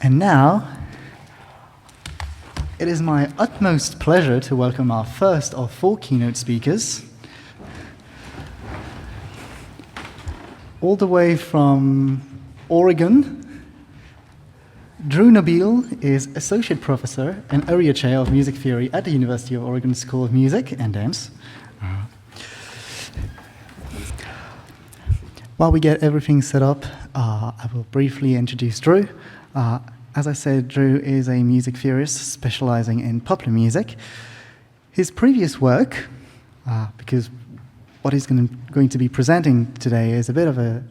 And now, it is my utmost pleasure to welcome our first of 4 keynote speakers, all the way from Oregon. Drew Nobile is Associate Professor and Area Chair of Music Theory at the University of Oregon School of Music and Dance. While we get everything set up, I will briefly introduce Drew. As I said, Drew is a music theorist specializing in popular music. His previous work, because what he's going to be presenting today is a bit of a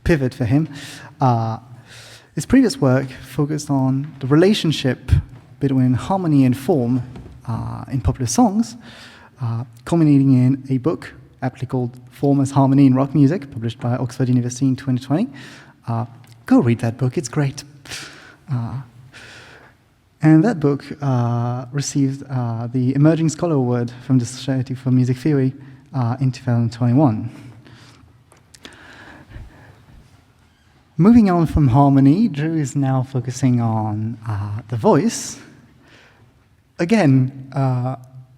pivot for him, his previous work focused on the relationship between harmony and form in popular songs, culminating in a book aptly called Form as Harmony in Rock Music, published by Oxford University in 2020. Go read that book, it's great. And that book received the Emerging Scholar Award from the Society for Music Theory in 2021. Moving on from harmony, Drew is now focusing on the voice, again,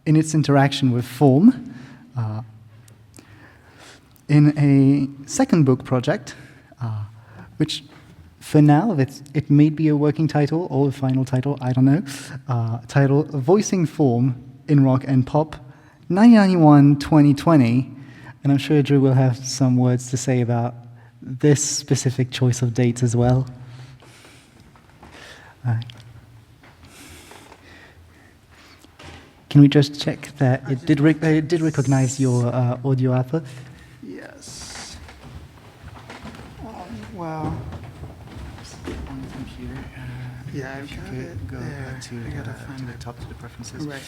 in its interaction with form, in a second book project, which for now, it may be a working title or a final title, I don't know, titled Voicing Form in Rock and Pop, 1991-2020, and I'm sure Drew will have some words to say about this specific choice of dates as well. Can we just check that it did recognize your audio output? Yes. Well. On the computer. Yeah, I've got it go there. to I gotta find the it. top to the preferences. Right.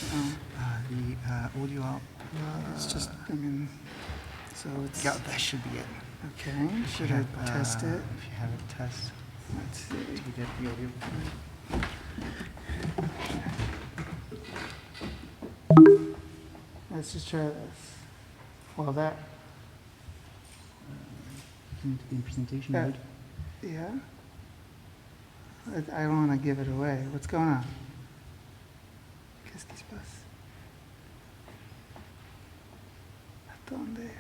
The audio out. It's just, so it's. Yeah, that should be it. Okay. Should I test it? If you have a test, Let's see. to get the audio. Let's just try this. Well, that. You need to be in presentation That- mode. Yeah. I don't want to give it away. What's going on? Qu'est-ce qui se passe? Attendez.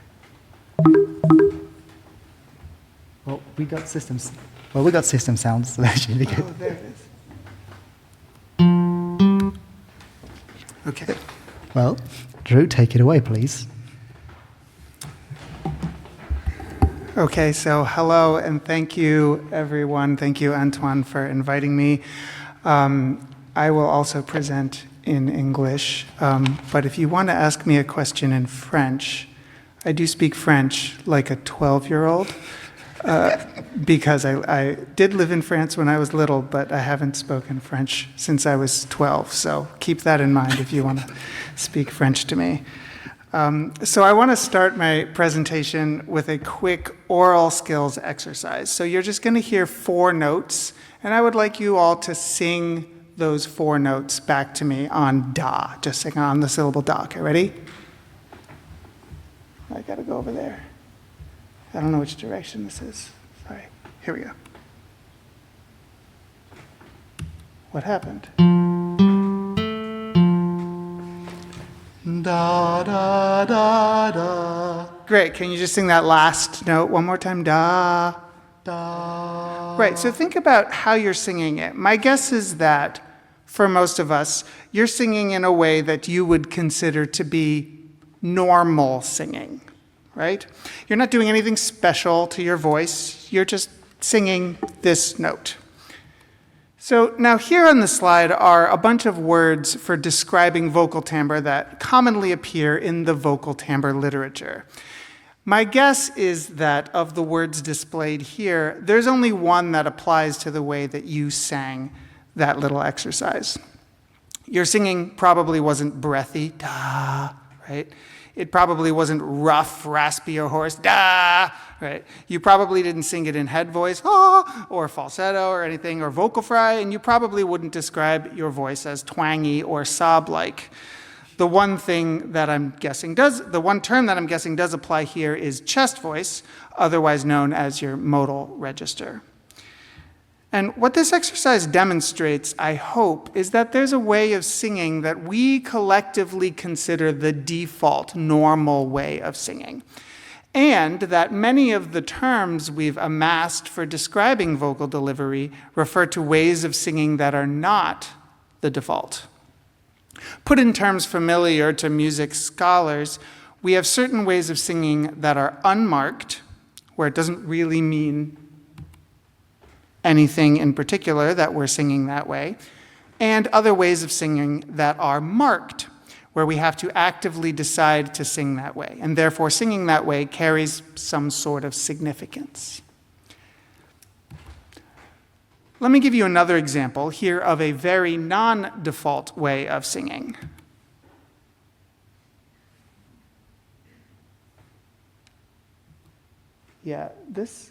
Well, we got systems. Well, we got system sounds, so that should be good. Oh, there it is. Okay. Well, Drew, take it away, please. Okay, so hello and thank you, everyone. Thank you, Antoine, for inviting me. I will also present in English, but if you want to ask me a question in French, I do speak French like a 12-year-old, because I did live in France when I was little, but I haven't spoken French since I was 12, so keep that in mind if you want to speak French to me. So I want to start my presentation with a quick oral skills exercise. So you're just going to hear 4 notes, and I would like you all to sing those 4 notes back to me on da. Just sing on the syllable da. Okay, ready? I got to go over there. I don't know which direction this is. Sorry. Here we go. What happened? Da, da, da, da. Great. Can you just sing that last note one more time? Da, da. Right. So think about how you're singing it. My guess is that for most of us, you're singing in a way that you would consider to be normal singing, right? You're not doing anything special to your voice. You're just singing this note. So now here on the slide are a bunch of words for describing vocal timbre that commonly appear in the vocal timbre literature. My guess is that of the words displayed here, there's only one that applies to the way that you sang that little exercise. Your singing probably wasn't breathy, da, right? It probably wasn't rough, raspy, or hoarse, da, right? You probably didn't sing it in head voice, ah, or falsetto or anything, or vocal fry, and you probably wouldn't describe your voice as twangy or sob-like. The one term that I'm guessing does apply here is chest voice, otherwise known as your modal register. And what this exercise demonstrates, I hope, is that there's a way of singing that we collectively consider the default, normal way of singing. And that many of the terms we've amassed for describing vocal delivery refer to ways of singing that are not the default. Put in terms familiar to music scholars, we have certain ways of singing that are unmarked, where it doesn't really mean anything in particular that we're singing that way, and other ways of singing that are marked, where we have to actively decide to sing that way, and therefore singing that way carries some sort of significance. Let me give you another example here of a very non-default way of singing. Yeah,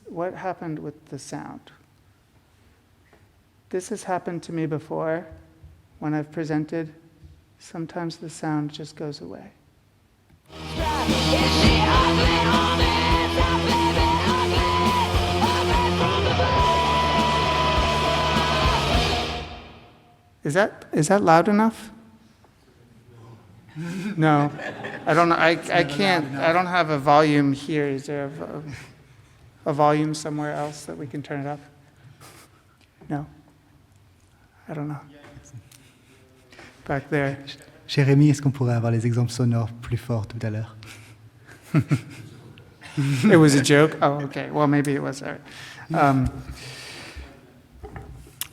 what happened with the sound? This has happened to me before when I've presented. Sometimes the sound just goes away. Is that loud enough? No, I don't know. I can't. I don't have a volume here. Is there a volume somewhere else that we can turn it up? No. I don't know. Back there. Jérémy, est-ce qu'on pourrait avoir les exemples sonores plus forts tout à l'heure? It was a joke? Oh, okay. Well, maybe it was. All right.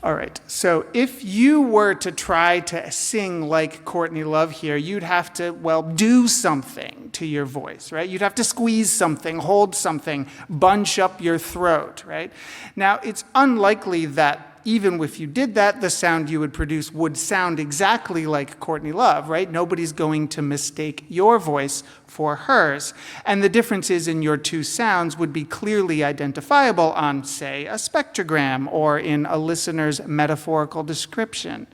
All right. So if you were to try to sing like Courtney Love here, you'd have to, do something to your voice, right? You'd have to squeeze something, hold something, bunch up your throat, right? Now, it's unlikely that even if you did that, the sound you would produce would sound exactly like Courtney Love, right? Nobody's going to mistake your voice for hers. And the differences in your two sounds would be clearly identifiable on, say, a spectrogram or in a listener's metaphorical description.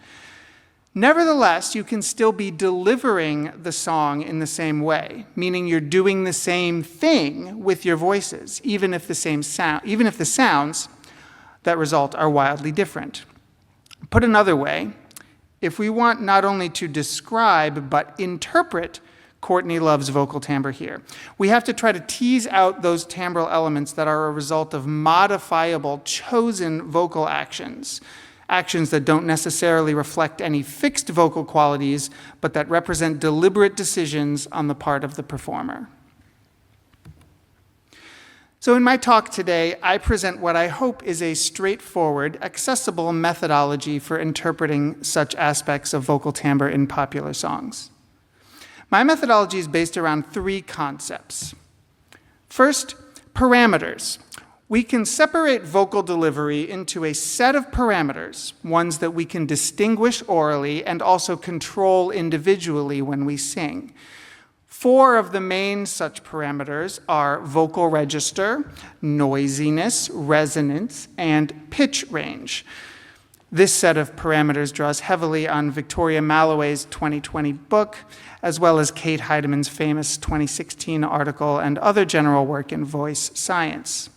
Nevertheless, you can still be delivering the song in the same way, meaning you're doing the same thing with your voices, even if the sounds that result are wildly different. Put another way, if we want not only to describe but interpret Courtney Love's vocal timbre here, we have to try to tease out those timbral elements that are a result of modifiable, chosen vocal actions that don't necessarily reflect any fixed vocal qualities, but that represent deliberate decisions on the part of the performer. So in my talk today, I present what I hope is a straightforward, accessible methodology for interpreting such aspects of vocal timbre in popular songs. My methodology is based around three concepts. First, parameters. We can separate vocal delivery into a set of parameters, ones that we can distinguish orally and also control individually when we sing. Four of the main such parameters are vocal register, noisiness, resonance, and pitch range. This set of parameters draws heavily on Victoria Malawey's 2020 book, as well as Kate Heidemann's famous 2016 article and other general work in voice science.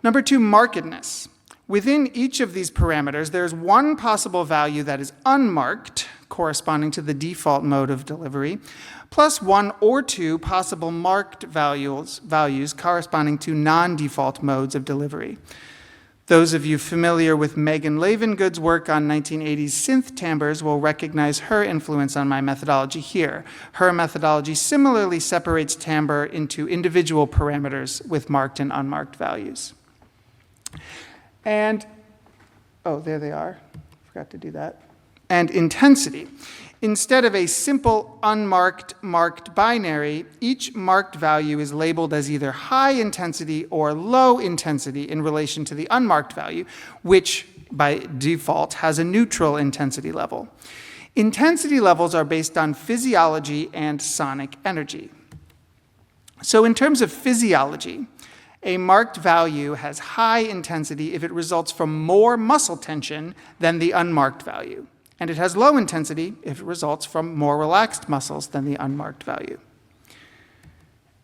Number two, markedness. Within each of these parameters, there's one possible value that is unmarked, corresponding to the default mode of delivery, plus one or two possible marked values corresponding to non-default modes of delivery. Those of you familiar with Megan Lavengood's work on 1980s synth timbres will recognize her influence on my methodology here. Her methodology similarly separates timbre into individual parameters with marked and unmarked values. And, there they are. Forgot to do that. And intensity. Instead of a simple unmarked marked binary, each marked value is labeled as either high intensity or low intensity in relation to the unmarked value, which by default has a neutral intensity level. Intensity levels are based on physiology and sonic energy. So in terms of physiology, a marked value has high intensity if it results from more muscle tension than the unmarked value. And it has low intensity if it results from more relaxed muscles than the unmarked value.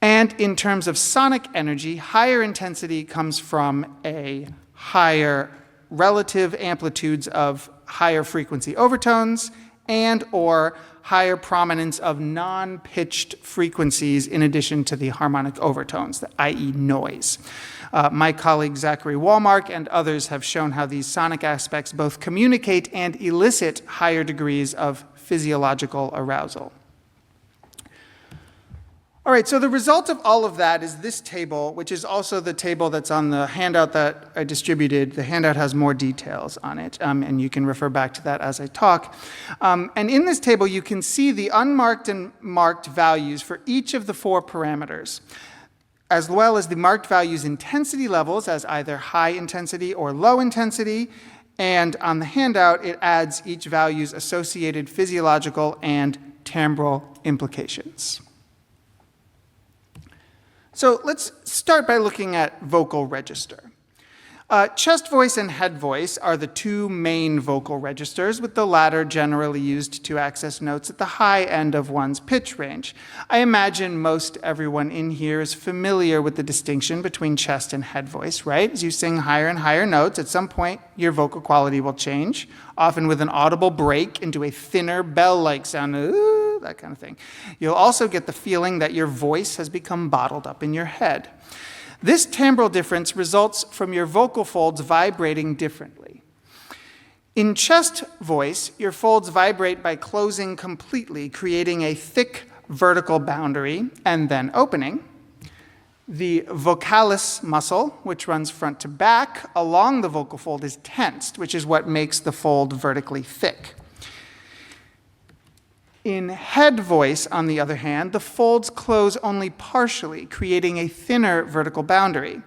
And in terms of sonic energy, higher intensity comes from a higher relative amplitudes of higher frequency overtones and or higher prominence of non-pitched frequencies in addition to the harmonic overtones, i.e. noise. My colleague Zachary Wallmark and others have shown how these sonic aspects both communicate and elicit higher degrees of physiological arousal. All right, so the result of all of that is this table, which is also the table that's on the handout that I distributed. The handout has more details on it, and you can refer back to that as I talk. And in this table, you can see the unmarked and marked values for each of the 4 parameters, as well as the marked values intensity levels as either high intensity or low intensity. And on the handout, it adds each value's associated physiological and timbral implications. So let's start by looking at vocal register. Chest voice and head voice are the 2 main vocal registers, with the latter generally used to access notes at the high end of one's pitch range. I imagine most everyone in here is familiar with the distinction between chest and head voice, right? As you sing higher and higher notes, at some point your vocal quality will change, often with an audible break into a thinner bell-like sound, that kind of thing. You'll also get the feeling that your voice has become bottled up in your head. This timbral difference results from your vocal folds vibrating differently. In chest voice, your folds vibrate by closing completely, creating a thick vertical boundary and then opening. The vocalis muscle, which runs front to back along the vocal fold, is tensed, which is what makes the fold vertically thick. In head voice, on the other hand, the folds close only partially, creating a thinner vertical boundary.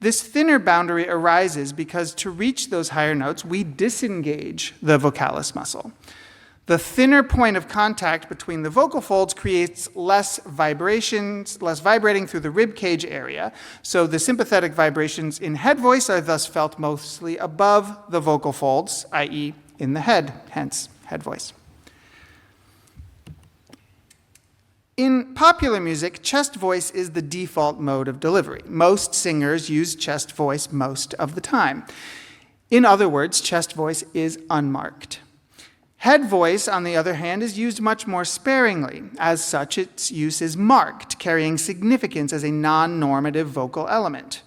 This thinner boundary arises because to reach those higher notes, we disengage the vocalis muscle. The thinner point of contact between the vocal folds creates less vibrating through the rib cage area, so the sympathetic vibrations in head voice are thus felt mostly above the vocal folds, i.e. in the head, hence head voice. In popular music, chest voice is the default mode of delivery. Most singers use chest voice most of the time. In other words, chest voice is unmarked. Head voice, on the other hand, is used much more sparingly. As such, its use is marked, carrying significance as a non-normative vocal element.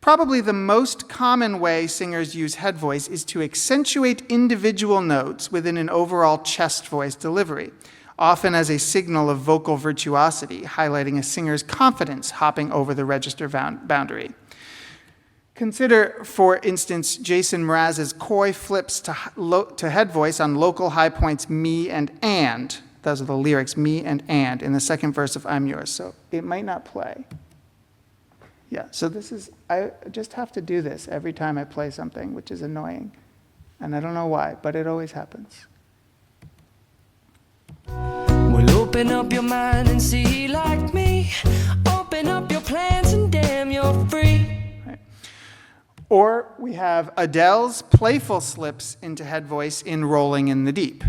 Probably the most common way singers use head voice is to accentuate individual notes within an overall chest voice delivery, often as a signal of vocal virtuosity, highlighting a singer's confidence hopping over the register boundary. Consider, for instance, Jason Mraz's coy flips to head voice on local high points me and. Those are the lyrics, me and, in the second verse of I'm Yours. So it might not play. Yeah, so I just have to do this every time I play something, which is annoying. And I don't know why, but it always happens. Well, open up your mind and see like me. Open up your plans and damn, you're free. Right. Or we have Adele's playful slips into head voice in Rolling in the Deep.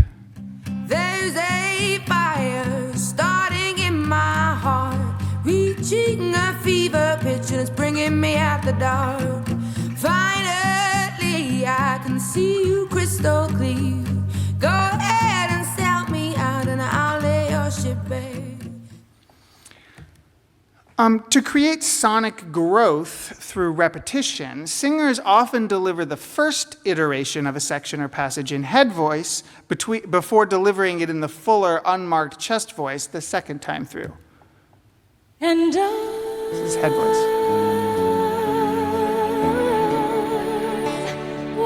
There's a fire starting in my heart, reaching a fever pitch and it's bringing me out the dark. Finally, I can see you crystal clear. Go ahead and sell me out and I'll lay your ship bare. To create sonic growth through repetition, singers often deliver the first iteration of a section or passage in head voice before delivering it in the fuller, unmarked chest voice the second time through. And This is head voice.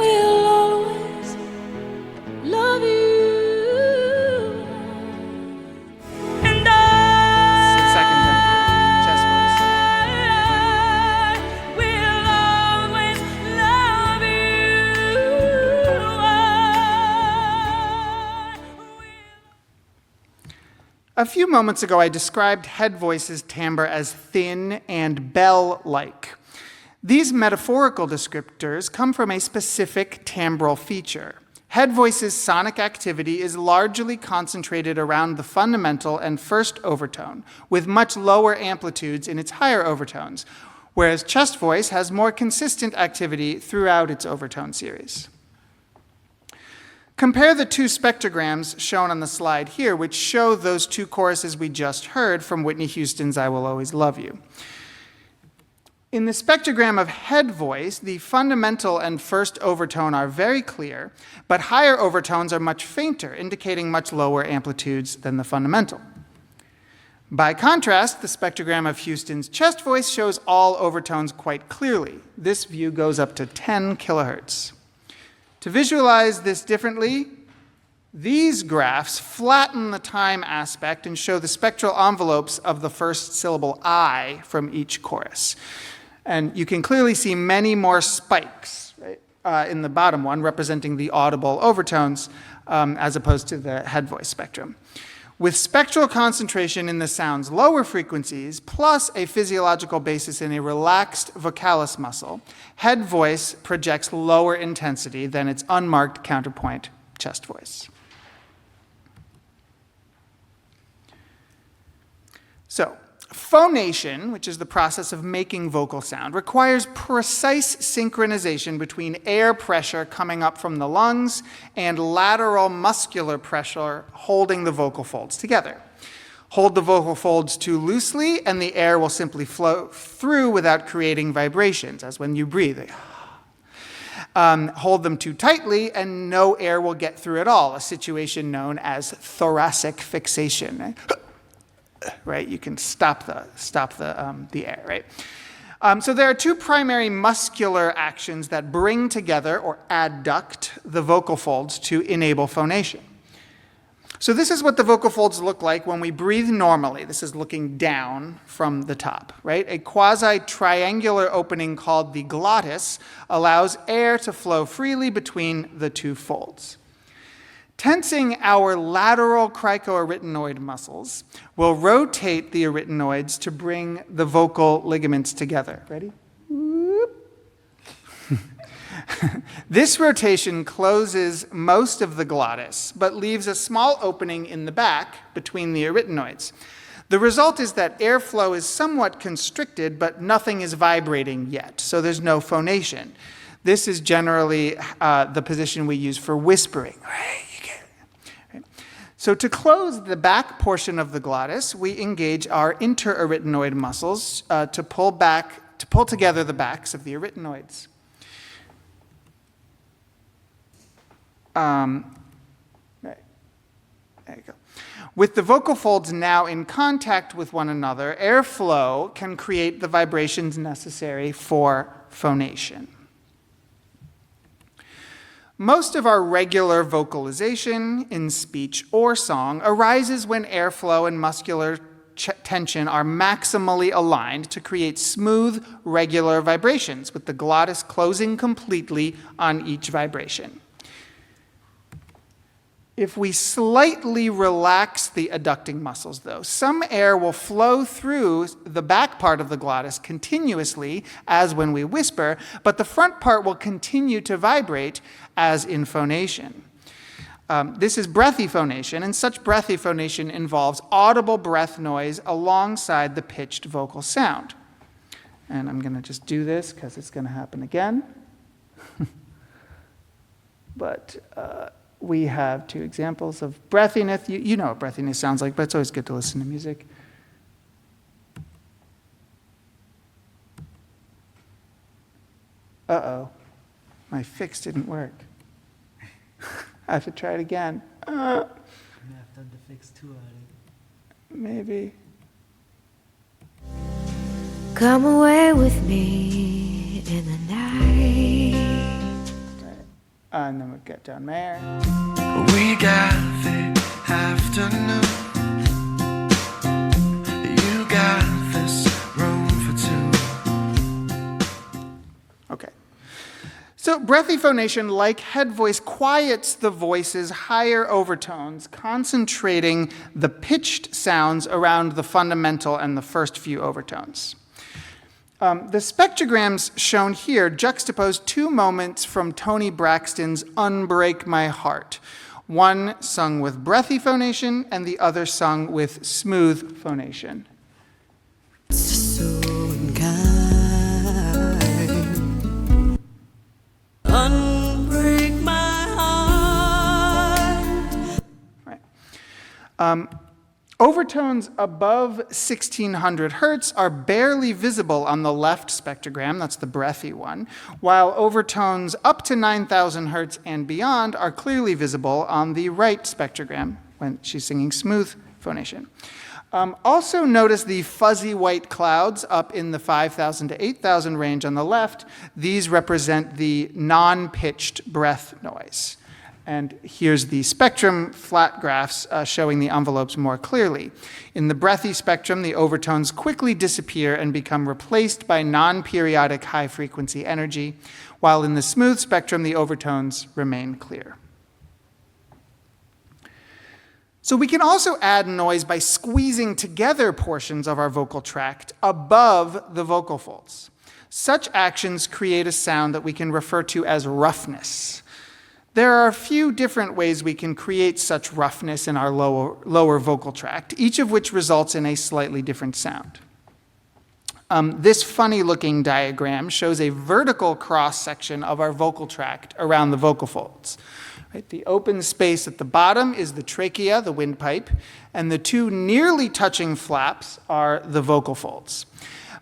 will always love you. And Second time through, chest voice. I will always love you. A few moments ago, I described head voice's timbre as thin and bell-like. These metaphorical descriptors come from a specific timbral feature. Head voice's sonic activity is largely concentrated around the fundamental and first overtone, with much lower amplitudes in its higher overtones, whereas chest voice has more consistent activity throughout its overtone series. Compare the two spectrograms shown on the slide here, which show those two choruses we just heard from Whitney Houston's I Will Always Love You. In the spectrogram of head voice, the fundamental and first overtone are very clear, but higher overtones are much fainter, indicating much lower amplitudes than the fundamental. By contrast, the spectrogram of Houston's chest voice shows all overtones quite clearly. This view goes up to 10 kilohertz. To visualize this differently, these graphs flatten the time aspect and show the spectral envelopes of the first syllable I from each chorus. And you can clearly see many more spikes, right, in the bottom one, representing the audible overtones, as opposed to the head voice spectrum. With spectral concentration in the sound's lower frequencies, plus a physiological basis in a relaxed vocalis muscle, head voice projects lower intensity than its unmarked counterpoint, chest voice. So, phonation, which is the process of making vocal sound, requires precise synchronization between air pressure coming up from the lungs and lateral muscular pressure holding the vocal folds together. Hold the vocal folds too loosely, and the air will simply flow through without creating vibrations, as when you breathe. Hold them too tightly, and no air will get through at all, a situation known as thoracic fixation. Right, you can stop the air, right? So there are two primary muscular actions that bring together or adduct the vocal folds to enable phonation. So this is what the vocal folds look like when we breathe normally. This is looking down from the top, right? A quasi-triangular opening called the glottis allows air to flow freely between the two folds. Tensing our lateral cricoarytenoid muscles will rotate the arytenoids to bring the vocal ligaments together. Ready? This rotation closes most of the glottis, but leaves a small opening in the back between the arytenoids. The result is that airflow is somewhat constricted, but nothing is vibrating yet, so there's no phonation. This is generally the position we use for whispering. So to close the back portion of the glottis, we engage our interarytenoid muscles to pull together the backs of the arytenoids. Right. There you go. With the vocal folds now in contact with one another, airflow can create the vibrations necessary for phonation. Most of our regular vocalization in speech or song arises when airflow and muscular tension are maximally aligned to create smooth, regular vibrations, with the glottis closing completely on each vibration. If we slightly relax the adducting muscles, though, some air will flow through the back part of the glottis continuously, as when we whisper, but the front part will continue to vibrate, as in phonation. This is breathy phonation, and such breathy phonation involves audible breath noise alongside the pitched vocal sound. And I'm going to just do this because it's going to happen again. But we have two examples of breathiness. You know what breathiness sounds like, but it's always good to listen to music. Uh-oh, my fix didn't work. I have to try it again. You have done the fix too early. Maybe. Come away with me in the night. And then we'll get down there. We got the afternoon. You got this room for two. Okay. So breathy phonation, like head voice, quiets the voice's higher overtones, concentrating the pitched sounds around the fundamental and the first few overtones. The spectrograms shown here juxtapose two moments from Toni Braxton's Unbreak My Heart, one sung with breathy phonation and the other sung with smooth phonation. So unkind. Overtones above 1600 hertz are barely visible on the left spectrogram, that's the breathy one, while overtones up to 9000 hertz and beyond are clearly visible on the right spectrogram when she's singing smooth phonation. Also notice the fuzzy white clouds up in the 5,000 to 8,000 range on the left. These represent the non-pitched breath noise. And here's the spectrum flat graphs showing the envelopes more clearly. In the breathy spectrum, the overtones quickly disappear and become replaced by non-periodic high-frequency energy, while in the smooth spectrum, the overtones remain clear. So we can also add noise by squeezing together portions of our vocal tract above the vocal folds. Such actions create a sound that we can refer to as roughness. There are a few different ways we can create such roughness in our lower vocal tract, each of which results in a slightly different sound. This funny-looking diagram shows a vertical cross-section of our vocal tract around the vocal folds. Right, the open space at the bottom is the trachea, the windpipe, and the two nearly touching flaps are the vocal folds.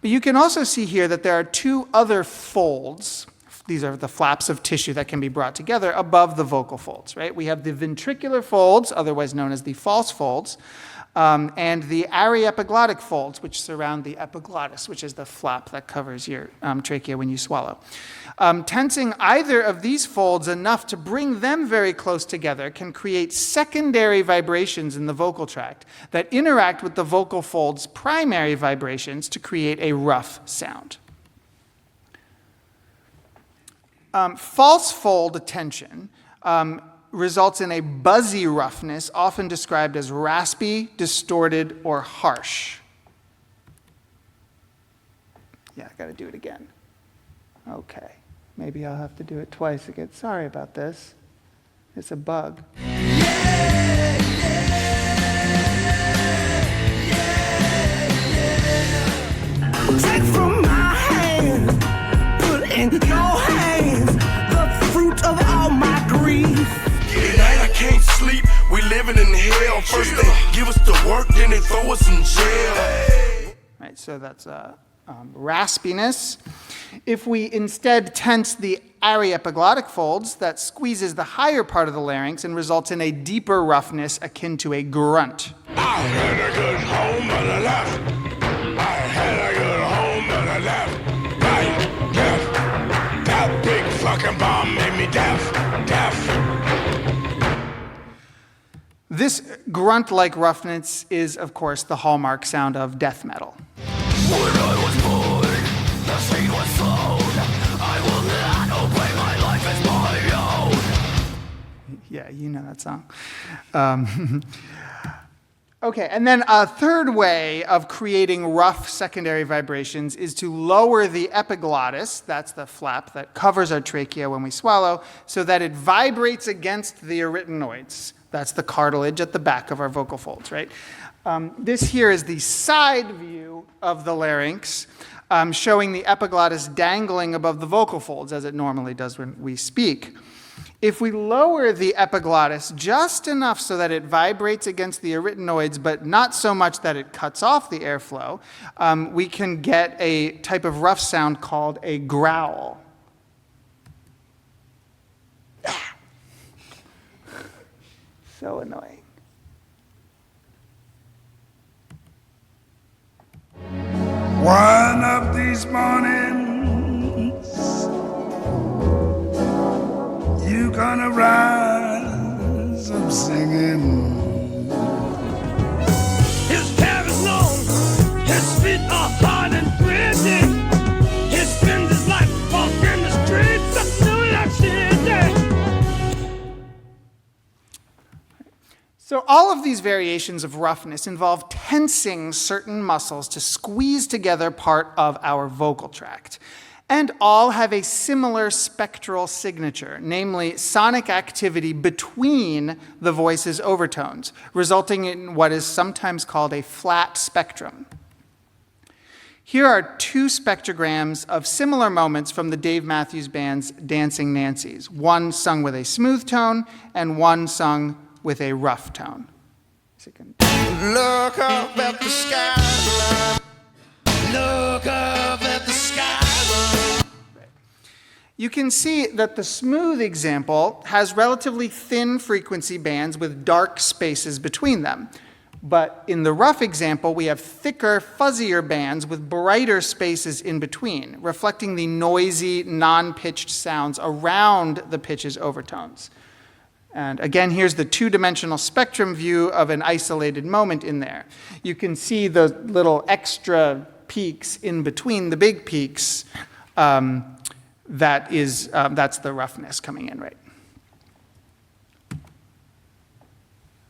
But you can also see here that there are two other folds. These are the flaps of tissue that can be brought together above the vocal folds, right? We have the ventricular folds, otherwise known as the false folds, and the aryepiglottic folds, which surround the epiglottis, which is the flap that covers your trachea when you swallow. Tensing either of these folds enough to bring them very close together can create secondary vibrations in the vocal tract that interact with the vocal folds' primary vibrations to create a rough sound. False fold tension results in a buzzy roughness, often described as raspy, distorted, or harsh. Yeah, I gotta do it again. Okay, maybe I'll have to do it twice again. Sorry about this. It's a bug. Take from my hand, put in your hands, the fruit of all my grief. At night I can't sleep, we living in hell. First they give us the work, then they throw us in jail. Right, so that's raspiness. If we instead tense the aryepiglottic folds, that squeezes the higher part of the larynx and results in a deeper roughness akin to a grunt. I had a good home, but I left. I had a good home, but I left. Right, deaf. That big fucking bomb made me deaf. This grunt-like roughness is, of course, the hallmark sound of death metal. When I was born, the seed was sown. I will not obey, my life is my own. Yeah, you know that song. Okay, and then a third way of creating rough secondary vibrations is to lower the epiglottis, that's the flap that covers our trachea when we swallow, so that it vibrates against the arytenoids. That's the cartilage at the back of our vocal folds, right? This here is the side view of the larynx, showing the epiglottis dangling above the vocal folds, as it normally does when we speak. If we lower the epiglottis just enough so that it vibrates against the arytenoids, but not so much that it cuts off the airflow, we can get a type of rough sound called a growl. So annoying. One of these mornings, you gonna rise up singing. His hair is long, his feet are hard and gritty. He spends his life walking the streets of New York City. So all of these variations of roughness involve tensing certain muscles to squeeze together part of our vocal tract. And all have a similar spectral signature, namely sonic activity between the voice's overtones, resulting in what is sometimes called a flat spectrum. Here are two spectrograms of similar moments from the Dave Matthews Band's Dancing Nancies, one sung with a smooth tone and one sung with a rough tone. you can. Look up at the skyline. Look up at the skyline. You can see that the smooth example has relatively thin frequency bands with dark spaces between them. But in the rough example, we have thicker, fuzzier bands with brighter spaces in between, reflecting the noisy, non-pitched sounds around the pitch's overtones. And again, here's the two-dimensional spectrum view of an isolated moment in there. You can see the little extra peaks in between the big peaks. That's the roughness coming in, right?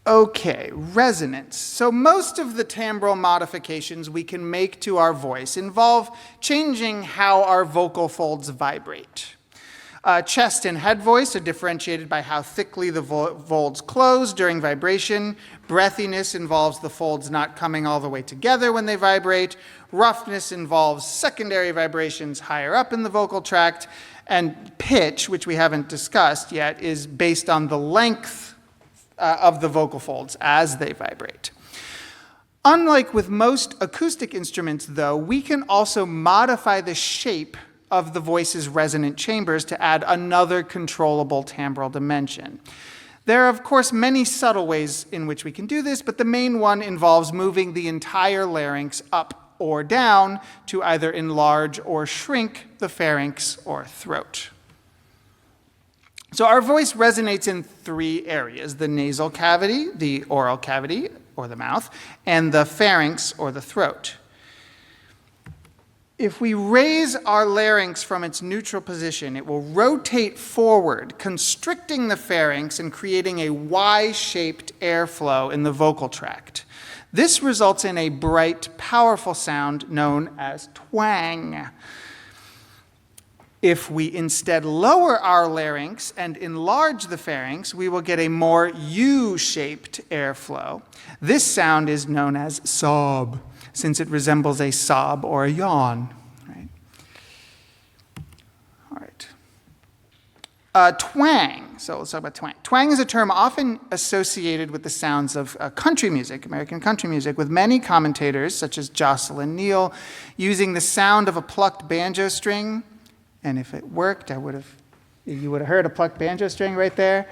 Okay, resonance. So most of the timbral modifications we can make to our voice involve changing how our vocal folds vibrate. Chest and head voice are differentiated by how thickly the folds close during vibration. Breathiness involves the folds not coming all the way together when they vibrate. Roughness involves secondary vibrations higher up in the vocal tract. And pitch, which we haven't discussed yet, is based on the length of the vocal folds as they vibrate. Unlike with most acoustic instruments, though, we can also modify the shape of the voice's resonant chambers to add another controllable timbral dimension. There are, of course, many subtle ways in which we can do this, but the main one involves moving the entire larynx up or down to either enlarge or shrink the pharynx or throat. So our voice resonates in three areas: the nasal cavity, the oral cavity, or the mouth, and the pharynx, or the throat. If we raise our larynx from its neutral position, it will rotate forward, constricting the pharynx and creating a Y-shaped airflow in the vocal tract. This results in a bright, powerful sound known as twang. If we instead lower our larynx and enlarge the pharynx, we will get a more U-shaped airflow. This sound is known as sob, since it resembles a sob or a yawn. Right? All right. Twang. So let's talk about twang. Twang is a term often associated with the sounds of country music, American country music, with many commentators, such as Jocelyn Neal, using the sound of a plucked banjo string. And if it worked, you would have heard a plucked banjo string right there.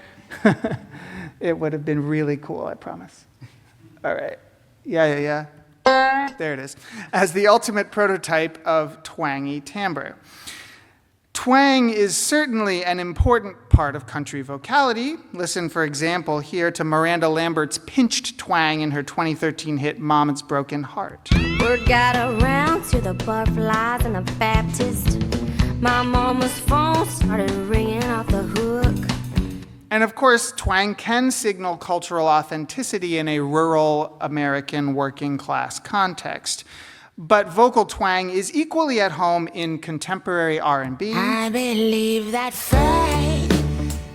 It would have been really cool, I promise. All right. Yeah. There it is. As the ultimate prototype of twangy timbre. Twang is certainly an important part of country vocality. Listen, for example, here to Miranda Lambert's pinched twang in her 2013 hit Mama's Broken Heart. Word got around to the butterflies and the Baptist. My mama's phone started ringing off the hook. And of course, twang can signal cultural authenticity in a rural American working class context. But vocal twang is equally at home in contemporary R&B. I believe that fate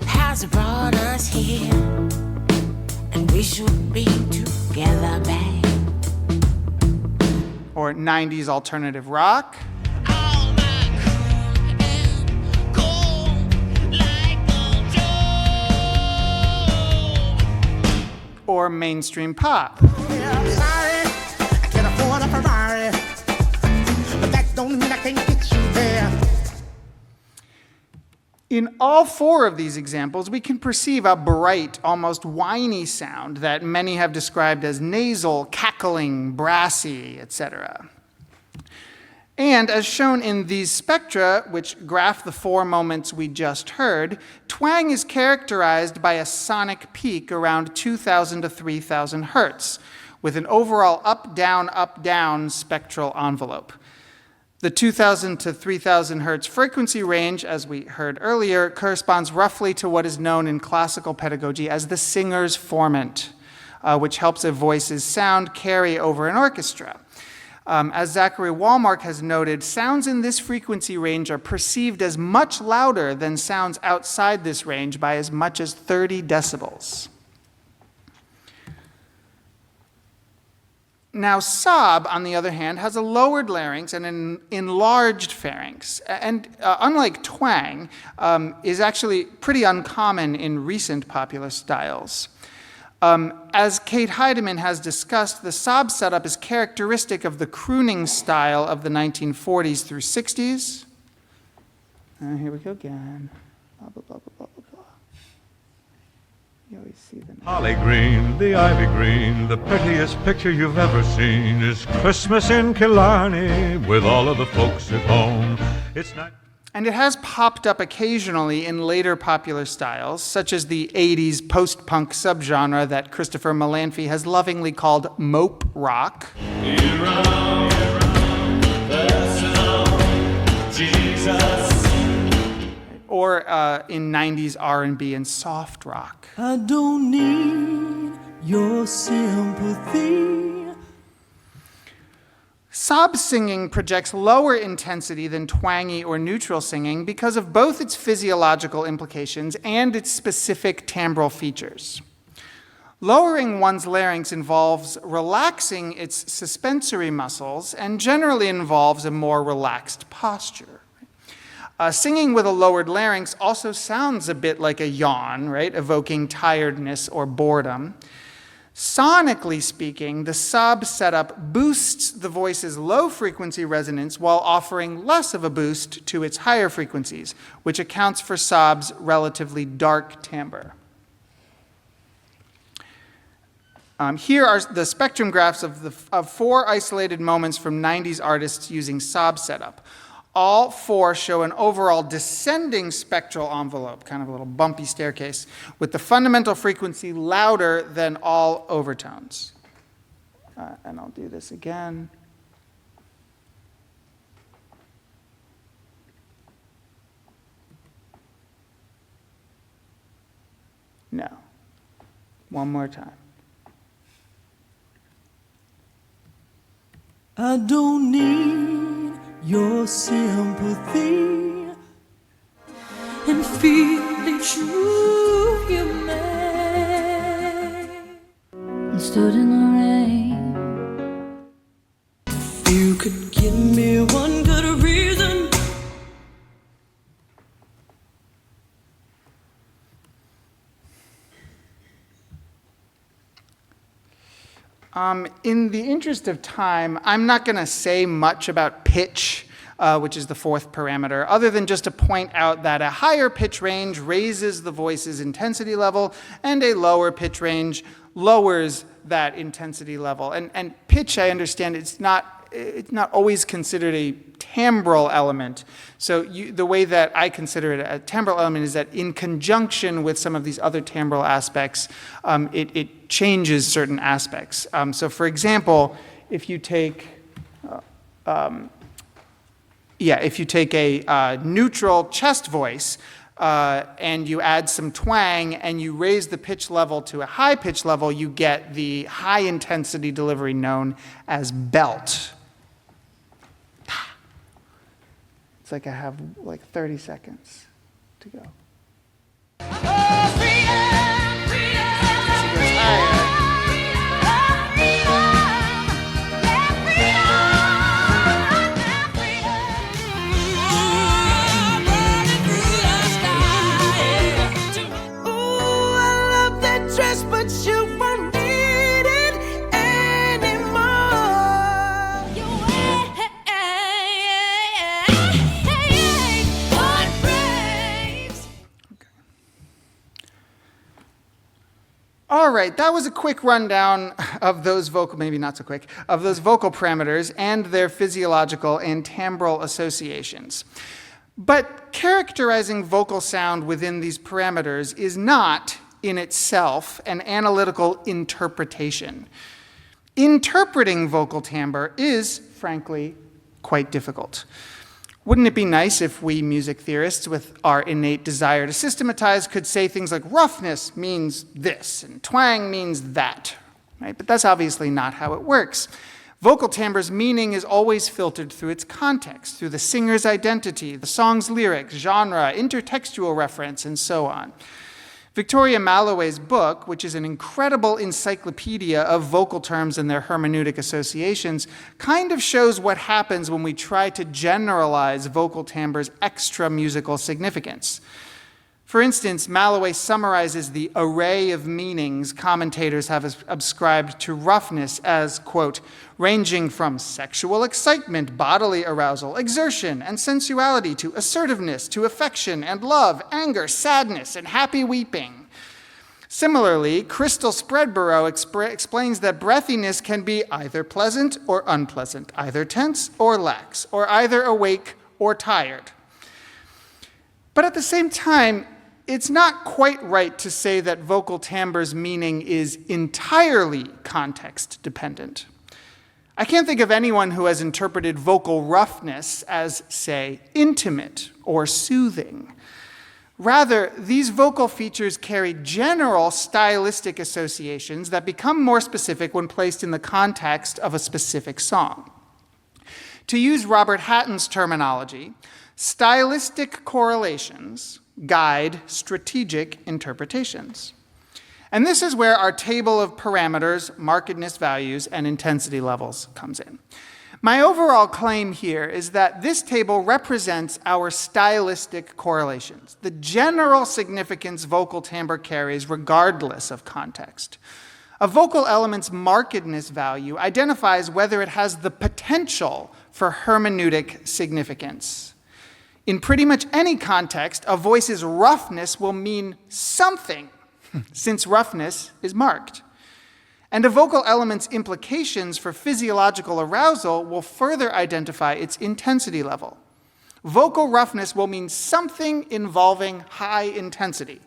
has brought us here, and we should be together, babe. Or 90s alternative rock. Or mainstream pop. Yeah, I'm sorry, I can't afford a Ferrari, but that don't mean I can't get you there. In all four of these examples, we can perceive a bright, almost whiny sound that many have described as nasal, cackling, brassy, etc. And as shown in these spectra, which graph the four moments we just heard, twang is characterized by a sonic peak around 2,000 to 3,000 hertz, with an overall up-down spectral envelope. The 2,000 to 3,000 hertz frequency range, as we heard earlier, corresponds roughly to what is known in classical pedagogy as the singer's formant, which helps a voice's sound carry over an orchestra. As Zachary Wallmark has noted, sounds in this frequency range are perceived as much louder than sounds outside this range by as much as 30 decibels. Now, sob, on the other hand, has a lowered larynx and an enlarged pharynx, and unlike twang, is actually pretty uncommon in recent popular styles. As Kate Heidemann has discussed, the sob setup is characteristic of the crooning style of the 1940s through 60s. Here we go again. Blah, blah, blah, blah, blah, blah, blah. You always see them. Holly green, the ivy green, the prettiest picture you've ever seen is Christmas in Killarney with all of the folks at home. It's not. And it has popped up occasionally in later popular styles, such as the 80s post-punk subgenre that Christopher Malanphy has lovingly called mope rock. Or in 90s R&B and soft rock. I don't need your sympathy. Sob singing projects lower intensity than twangy or neutral singing because of both its physiological implications and its specific timbral features. Lowering one's larynx involves relaxing its suspensory muscles and generally involves a more relaxed posture. Singing with a lowered larynx also sounds a bit like a yawn, right, evoking tiredness or boredom. Sonically speaking, the sob setup boosts the voice's low-frequency resonance while offering less of a boost to its higher frequencies, which accounts for sob's relatively dark timbre. Here are the spectrum graphs of 4 isolated moments from 90s artists using sob setup. All 4 show an overall descending spectral envelope, kind of a little bumpy staircase, with the fundamental frequency louder than all overtones. And I'll do this again. No. One more time. I don't need your sympathy and feeling true you may. And stood in the rain. You could give me one good reason. In the interest of time, I'm not going to say much about pitch, which is the 4th parameter, other than just to point out that a higher pitch range raises the voice's intensity level, and a lower pitch range lowers that intensity level. And pitch, I understand, it's not always considered a timbral element. So the way that I consider it a timbral element is that in conjunction with some of these other timbral aspects, it changes certain aspects. So for example, if you take a neutral chest voice and you add some twang and you raise the pitch level to a high pitch level, you get the high intensity delivery known as belt. It's like I have like 30 seconds to go. She goes higher. But you won't need it anymore. All right, that was a quick rundown of those vocal, maybe not so quick, of those vocal parameters and their physiological and timbral associations. But characterizing vocal sound within these parameters is not, in itself, an analytical interpretation. Interpreting vocal timbre is, frankly, quite difficult. Wouldn't it be nice if we music theorists, with our innate desire to systematize, could say things like roughness means this and twang means that, right? But that's obviously not how it works. Vocal timbre's meaning is always filtered through its context, through the singer's identity, the song's lyrics, genre, intertextual reference, and so on. Victoria Malawey's book, which is an incredible encyclopedia of vocal terms and their hermeneutic associations, kind of shows what happens when we try to generalize vocal timbre's extra musical significance. For instance, Malawey summarizes the array of meanings commentators have ascribed to roughness as, quote, ranging from sexual excitement, bodily arousal, exertion, and sensuality to assertiveness, to affection and love, anger, sadness, and happy weeping. Similarly, Crystal Spreadborough explains that breathiness can be either pleasant or unpleasant, either tense or lax, or either awake or tired. But at the same time, it's not quite right to say that vocal timbre's meaning is entirely context dependent. I can't think of anyone who has interpreted vocal roughness as, say, intimate or soothing. Rather, these vocal features carry general stylistic associations that become more specific when placed in the context of a specific song. To use Robert Hatton's terminology, stylistic correlations guide strategic interpretations. And this is where our table of parameters, markedness values, and intensity levels comes in. My overall claim here is that this table represents our stylistic correlations, the general significance vocal timbre carries regardless of context. A vocal element's markedness value identifies whether it has the potential for hermeneutic significance. In pretty much any context, a voice's roughness will mean something, since roughness is marked. And a vocal element's implications for physiological arousal will further identify its intensity level. Vocal roughness will mean something involving high intensity.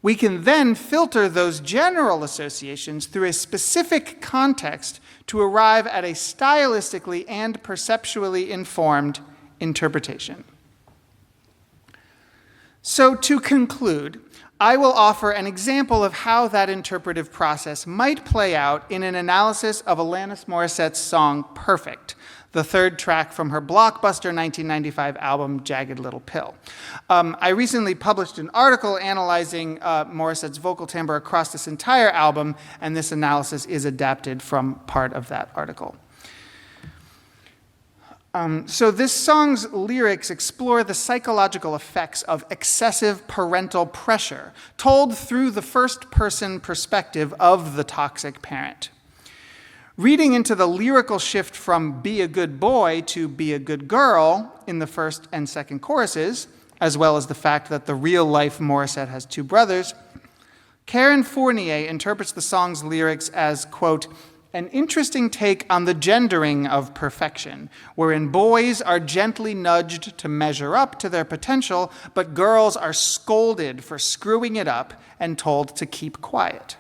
We can then filter those general associations through a specific context to arrive at a stylistically and perceptually informed interpretation. So to conclude, I will offer an example of how that interpretive process might play out in an analysis of Alanis Morissette's song Perfect, the third track from her blockbuster 1995 album Jagged Little Pill. I recently published an article analyzing Morissette's vocal timbre across this entire album, and this analysis is adapted from part of that article. So this song's lyrics explore the psychological effects of excessive parental pressure, told through the first-person perspective of the toxic parent. Reading into the lyrical shift from be a good boy to be a good girl in the first and second choruses, as well as the fact that the real-life Morissette has two brothers, Karen Fournier interprets the song's lyrics as, quote, an interesting take on the gendering of perfection, wherein boys are gently nudged to measure up to their potential, but girls are scolded for screwing it up and told to keep quiet.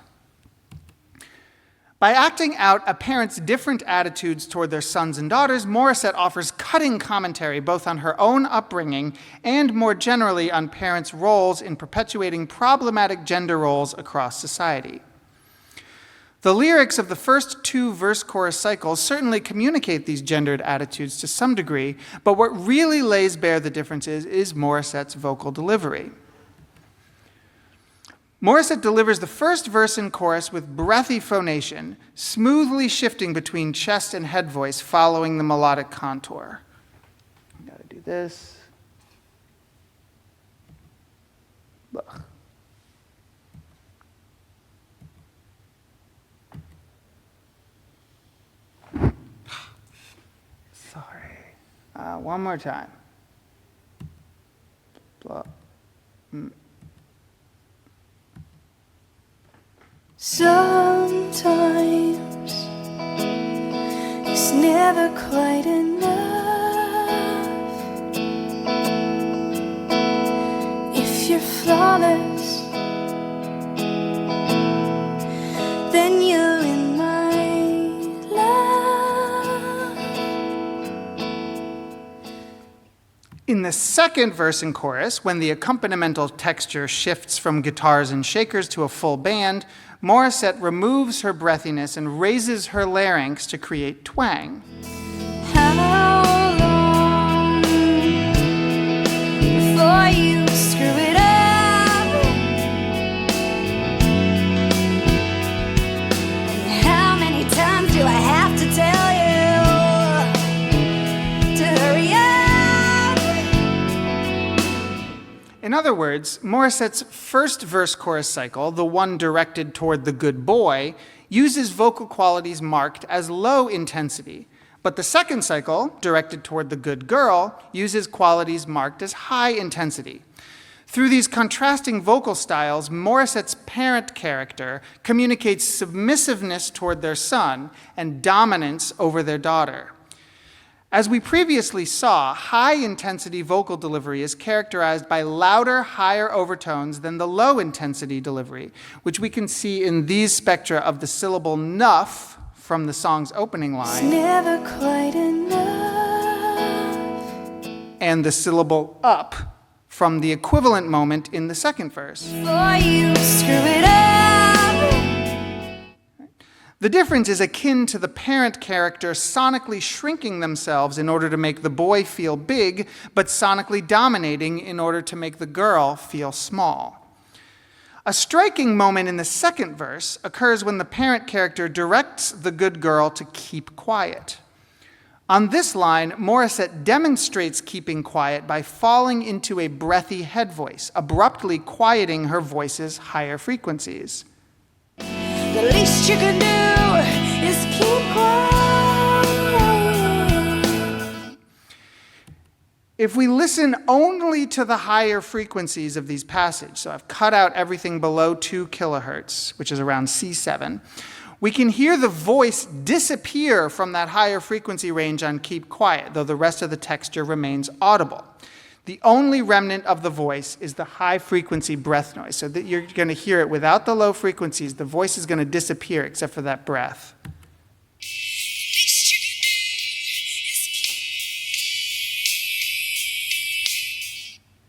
By acting out a parent's different attitudes toward their sons and daughters, Morissette offers cutting commentary both on her own upbringing and more generally on parents' roles in perpetuating problematic gender roles across society. The lyrics of the first two verse-chorus cycles certainly communicate these gendered attitudes to some degree, but what really lays bare the differences is Morissette's vocal delivery. Morissette delivers the first verse and chorus with breathy phonation, smoothly shifting between chest and head voice following the melodic contour. I gotta do this. Ugh. One more time. Sometimes it's never quite enough. If you're flawless, then you're in my love. In the second verse and chorus, when the accompanimental texture shifts from guitars and shakers to a full band, Morissette removes her breathiness and raises her larynx to create twang. How long before you screw it up? And how many times do I have to tell you to hurry up? In other words, Morissette's first verse-chorus cycle, the one directed toward the good boy, uses vocal qualities marked as low intensity, but the second cycle, directed toward the good girl, uses qualities marked as high intensity. Through these contrasting vocal styles, Morissette's parent character communicates submissiveness toward their son and dominance over their daughter. As we previously saw, high-intensity vocal delivery is characterized by louder, higher overtones than the low-intensity delivery, which we can see in these spectra of the syllable nuff from the song's opening line, Never quite enough. and the syllable up from the equivalent moment in the second verse. For you screw it up. The difference is akin to the parent character sonically shrinking themselves in order to make the boy feel big, but sonically dominating in order to make the girl feel small. A striking moment in the second verse occurs when the parent character directs the good girl to keep quiet. On this line, Morissette demonstrates keeping quiet by falling into a breathy head voice, abruptly quieting her voice's higher frequencies. The least you can do is keep quiet. If we listen only to the higher frequencies of these passages, so I've cut out everything below 2 kilohertz, which is around C7, we can hear the voice disappear from that higher frequency range on Keep Quiet, though the rest of the texture remains audible. The only remnant of the voice is the high frequency breath noise, so that you're going to hear it without the low frequencies. The voice is going to disappear except for that breath.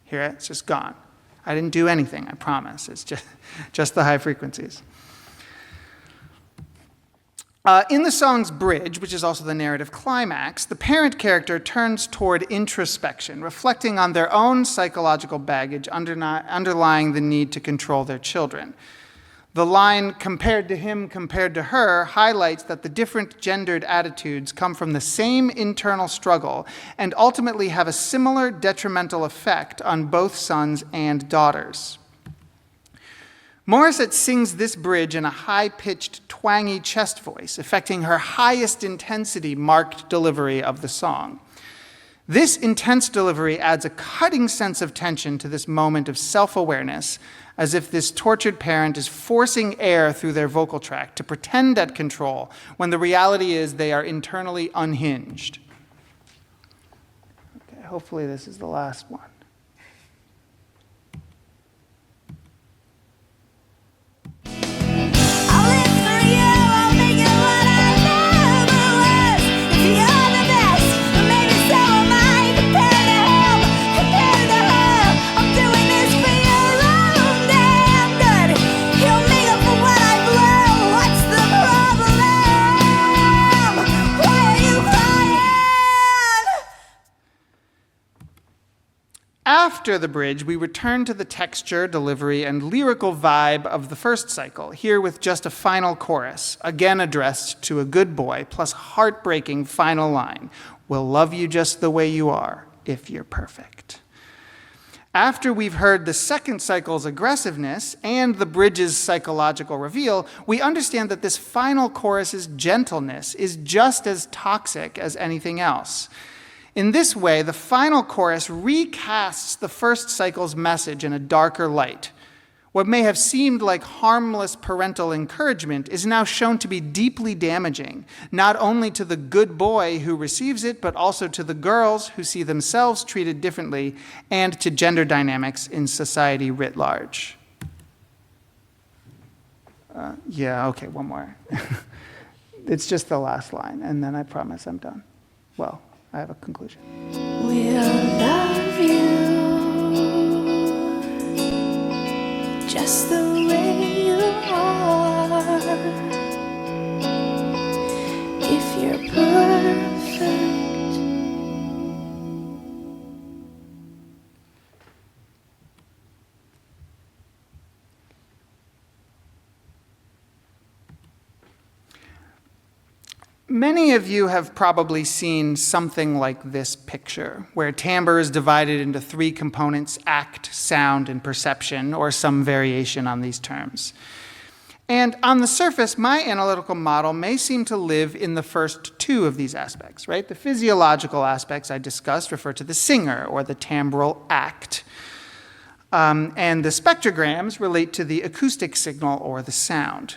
Hear it? It's just gone. I didn't do anything, I promise. It's just the high frequencies. In the song's bridge, which is also the narrative climax, the parent character turns toward introspection, reflecting on their own psychological baggage underlying the need to control their children. The line, compared to him, compared to her, highlights that the different gendered attitudes come from the same internal struggle and ultimately have a similar detrimental effect on both sons and daughters. Morissette sings this bridge in a high-pitched, twangy chest voice, affecting her highest intensity marked delivery of the song. This intense delivery adds a cutting sense of tension to this moment of self-awareness, as if this tortured parent is forcing air through their vocal tract to pretend at control, when the reality is they are internally unhinged. Okay, hopefully this is the last one. After the bridge, we return to the texture, delivery, and lyrical vibe of the first cycle, here with just a final chorus, again addressed to a good boy, plus heartbreaking final line, "We'll love you just the way you are, if you're perfect." After we've heard the second cycle's aggressiveness and the bridge's psychological reveal, we understand that this final chorus's gentleness is just as toxic as anything else. In this way, the final chorus recasts the first cycle's message in a darker light. What may have seemed like harmless parental encouragement is now shown to be deeply damaging, not only to the good boy who receives it, but also to the girls who see themselves treated differently, and to gender dynamics in society writ large. Okay, one more. It's just the last line, and then I promise I'm done. Well, I have a conclusion. We'll love you just the way you are. If you're perfect. Many of you have probably seen something like this picture, where timbre is divided into three components: act, sound, and perception, or some variation on these terms. And on the surface, my analytical model may seem to live in the first two of these aspects, right? The physiological aspects I discussed refer to the singer, or the timbral act. And the spectrograms relate to the acoustic signal, or the sound.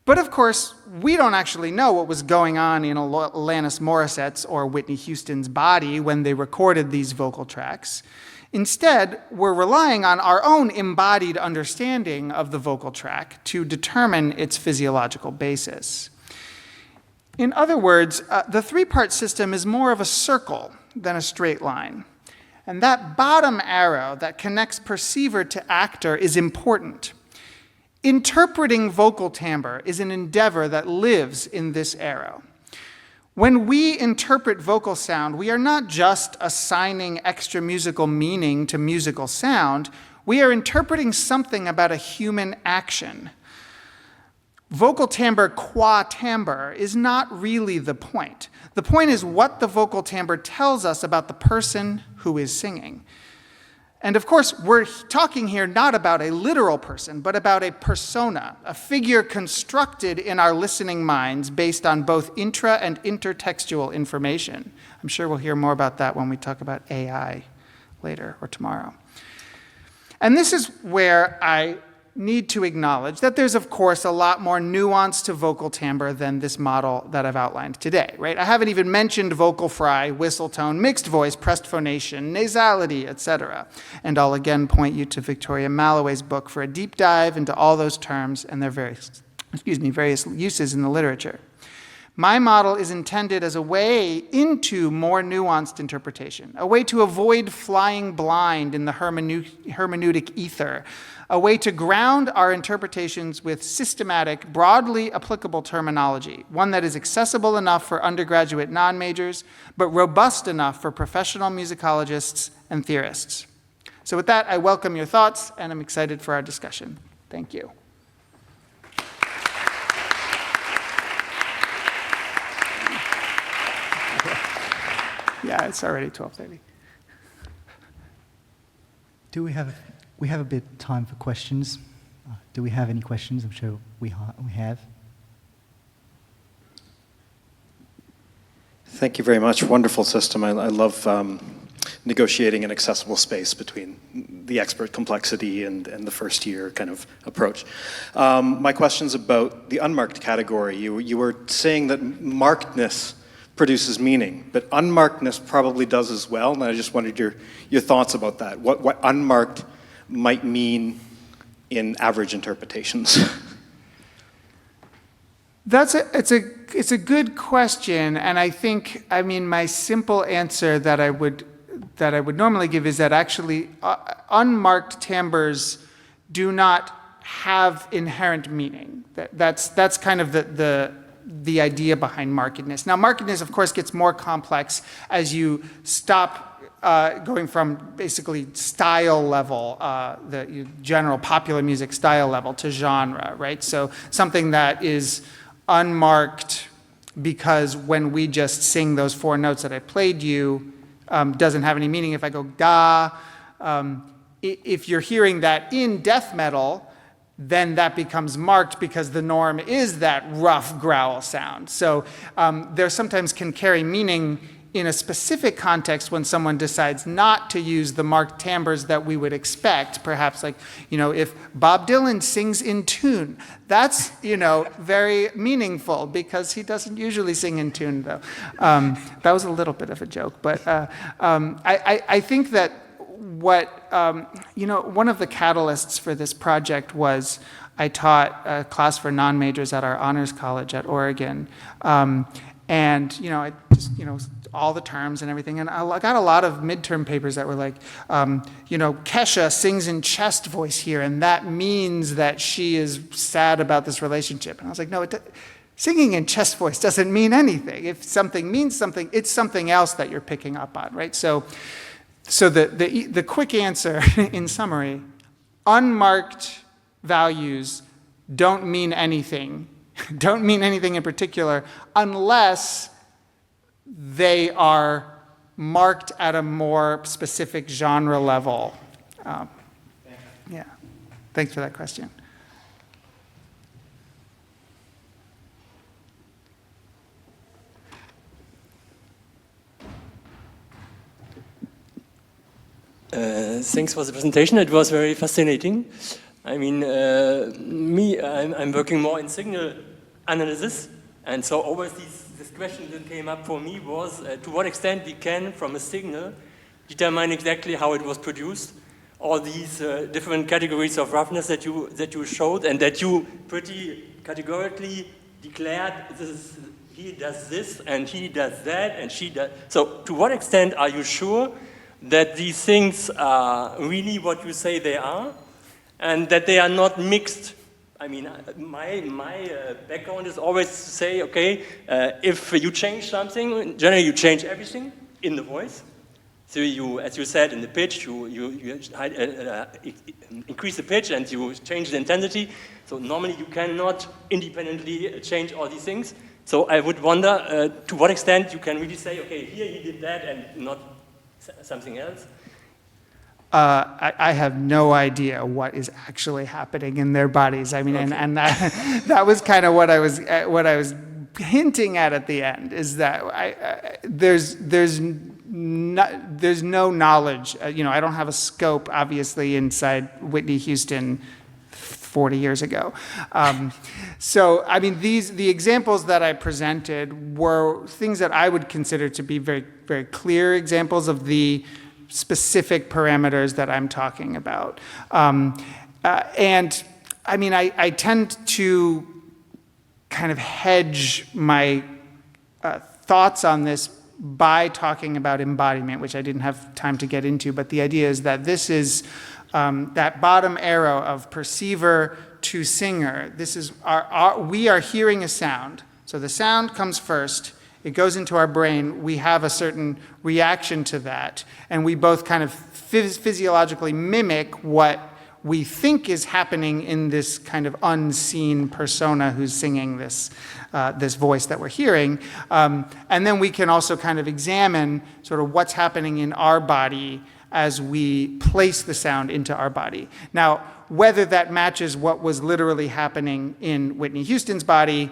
But of course, we don't actually know what was going on in Alanis Morissette's or Whitney Houston's body when they recorded these vocal tracks. Instead, we're relying on our own embodied understanding of the vocal track to determine its physiological basis. In other words, the three-part system is more of a circle than a straight line. And that bottom arrow that connects perceiver to actor is important. Interpreting vocal timbre is an endeavor that lives in this arrow. When we interpret vocal sound, we are not just assigning extra musical meaning to musical sound, we are interpreting something about a human action. Vocal timbre qua timbre is not really the point. The point is what the vocal timbre tells us about the person who is singing. And of course, we're talking here not about a literal person, but about a persona, a figure constructed in our listening minds based on both intra and intertextual information. I'm sure we'll hear more about that when we talk about AI later or tomorrow. And this is where I need to acknowledge that there's, of course, a lot more nuance to vocal timbre than this model that I've outlined today, right? I haven't even mentioned vocal fry, whistle tone, mixed voice, pressed phonation, nasality, etc. And I'll again point you to Victoria Malawey's book for a deep dive into all those terms and their various uses in the literature. My model is intended as a way into more nuanced interpretation, a way to avoid flying blind in the hermeneutic ether, a way to ground our interpretations with systematic, broadly applicable terminology, one that is accessible enough for undergraduate non-majors, but robust enough for professional musicologists and theorists. So with that, I welcome your thoughts, and I'm excited for our discussion. Thank you. Yeah, it's already 12:30. Do we have a bit of time for questions? Do we have any questions? I'm sure we have. Thank you very much. Wonderful system. I love negotiating an accessible space between the expert complexity and the first year kind of approach. My question's about the unmarked category. You were saying that markedness produces meaning, but unmarkedness probably does as well, and I just wondered your thoughts about that. What unmarked might mean in average interpretations. It's a good question, and I mean my simple answer that I would normally give is that actually unmarked timbres do not have inherent meaning. That's kind of the idea behind markedness. Now, markedness, of course, gets more complex as you stop going from basically style level, the general popular music style level, to genre, right? So something that is unmarked because when we just sing those four notes that I played you, doesn't have any meaning. If I go da, if you're hearing that in death metal, then that becomes marked because the norm is that rough growl sound. So there sometimes can carry meaning in a specific context when someone decides not to use the marked timbres that we would expect, perhaps like, if Bob Dylan sings in tune, that's, very meaningful because he doesn't usually sing in tune, though. That was a little bit of a joke, but I think that one of the catalysts for this project was I taught a class for non-majors at our honors college at Oregon. And, I just, all the terms and everything. And I got a lot of midterm papers that were like, Kesha sings in chest voice here, and that means that she is sad about this relationship. And I was like, no, singing in chest voice doesn't mean anything. If something means something, it's something else that you're picking up on, right? So the quick answer, in summary, unmarked values don't mean anything don't mean anything in particular unless they are marked at a more specific genre level. Yeah, thanks for that question. Thanks for the presentation. It was very fascinating. I mean, I'm working more in signal analysis, and so always this question that came up for me was to what extent we can, from a signal, determine exactly how it was produced. All these different categories of roughness that you showed, and that you pretty categorically declared he does this, and he does that, and she does. So, to what extent are you sure that these things are really what you say they are, and that they are not mixed? I mean, my background is always to say, okay, if you change something, generally you change everything in the voice. So you, as you said, in the pitch, you increase the pitch and you change the intensity. So normally you cannot independently change all these things. So I would wonder to what extent you can really say, okay, here he did that and not something else. I have no idea what is actually happening in their bodies. I mean, okay. and that was kind of what I was hinting at the end, is that there's no knowledge. I don't have a scope, obviously, inside Whitney Houston 40 years ago. So, I mean, the examples that I presented were things that I would consider to be very, very clear examples of the specific parameters that I'm talking about. And, I mean, I tend to kind of hedge my thoughts on this by talking about embodiment, which I didn't have time to get into, but the idea is that this is that bottom arrow of perceiver to singer. This is we are hearing a sound. So the sound comes first, it goes into our brain, we have a certain reaction to that, and we both kind of physiologically mimic what we think is happening in this kind of unseen persona who's singing this voice that we're hearing. And then we can also kind of examine sort of what's happening in our body as we place the sound into our body. Now, whether that matches what was literally happening in Whitney Houston's body,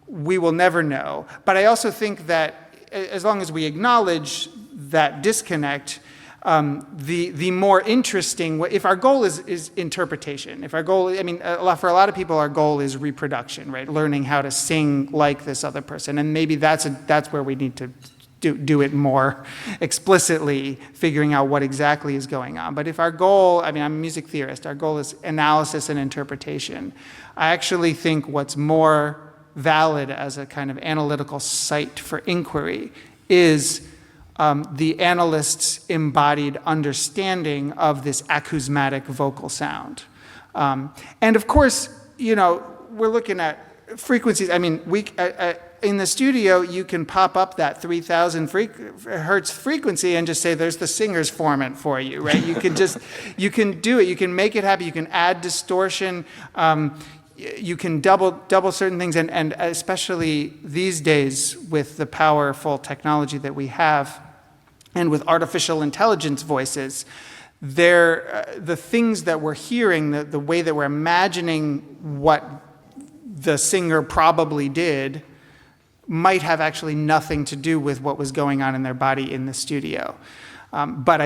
we will never know. But I also think that as long as we acknowledge that disconnect, the more interesting, if our goal is interpretation, if our goal, I mean, for a lot of people, our goal is reproduction, right? Learning how to sing like this other person. And maybe that's where we need to do it more explicitly, figuring out what exactly is going on. But if our goal, I mean, I'm a music theorist, our goal is analysis and interpretation. I actually think what's more valid as a kind of analytical site for inquiry is the analyst's embodied understanding of this acousmatic vocal sound. And of course, we're looking at frequencies. I mean, in the studio, you can pop up that 3,000 hertz frequency and just say, there's the singer's formant for you, right? You can do it. You can make it happen. You can add distortion. You can double certain things. And especially these days with the powerful technology that we have and with artificial intelligence voices, the things that we're hearing, the way that we're imagining what the singer probably did, might have actually nothing to do with what was going on in their body in the studio. But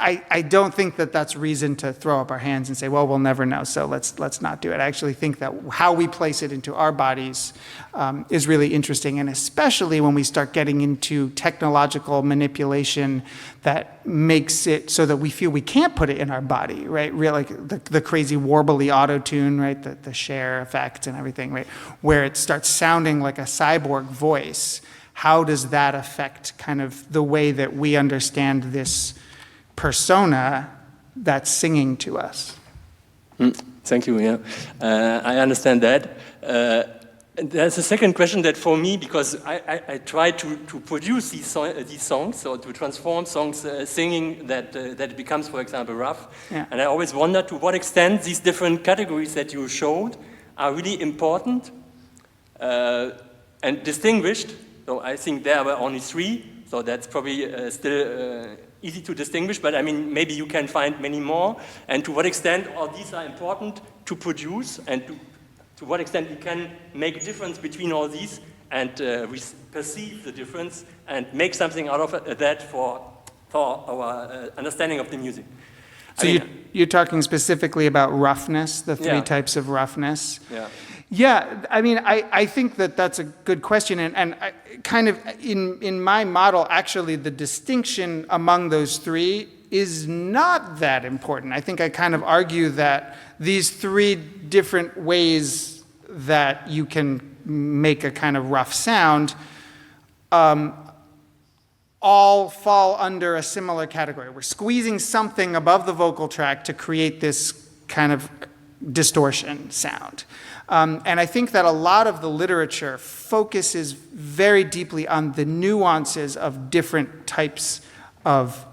I don't think that that's reason to throw up our hands and say, well, we'll never know, so let's not do it. I actually think that how we place it into our bodies is really interesting, and especially when we start getting into technological manipulation that makes it so that we feel we can't put it in our body, right? Like the crazy warbly auto-tune, right? The Cher effect and everything, right? Where it starts sounding like a cyborg voice. How does that affect kind of the way that we understand this persona that's singing to us? Thank you. Yeah, I understand that. There's a second question that for me, because I try to produce these songs, or to transform songs singing that it becomes, for example, rough. Yeah. And I always wonder to what extent these different categories that you showed are really important and distinguished. So I think there were only 3, so that's probably still easy to distinguish, but I mean, maybe you can find many more, and to what extent all these are important to produce, and to what extent we can make a difference between all these, and we perceive the difference, and make something out of that for our understanding of the music. So you're talking specifically about roughness, the 3 types of roughness? Yeah. Yeah, I mean, I think that that's a good question, and I, kind of in my model, actually, the distinction among those 3 is not that important. I think I kind of argue that these 3 different ways that you can make a kind of rough sound all fall under a similar category. We're squeezing something above the vocal tract to create this kind of distortion sound. And I think that a lot of the literature focuses very deeply on the nuances of different types of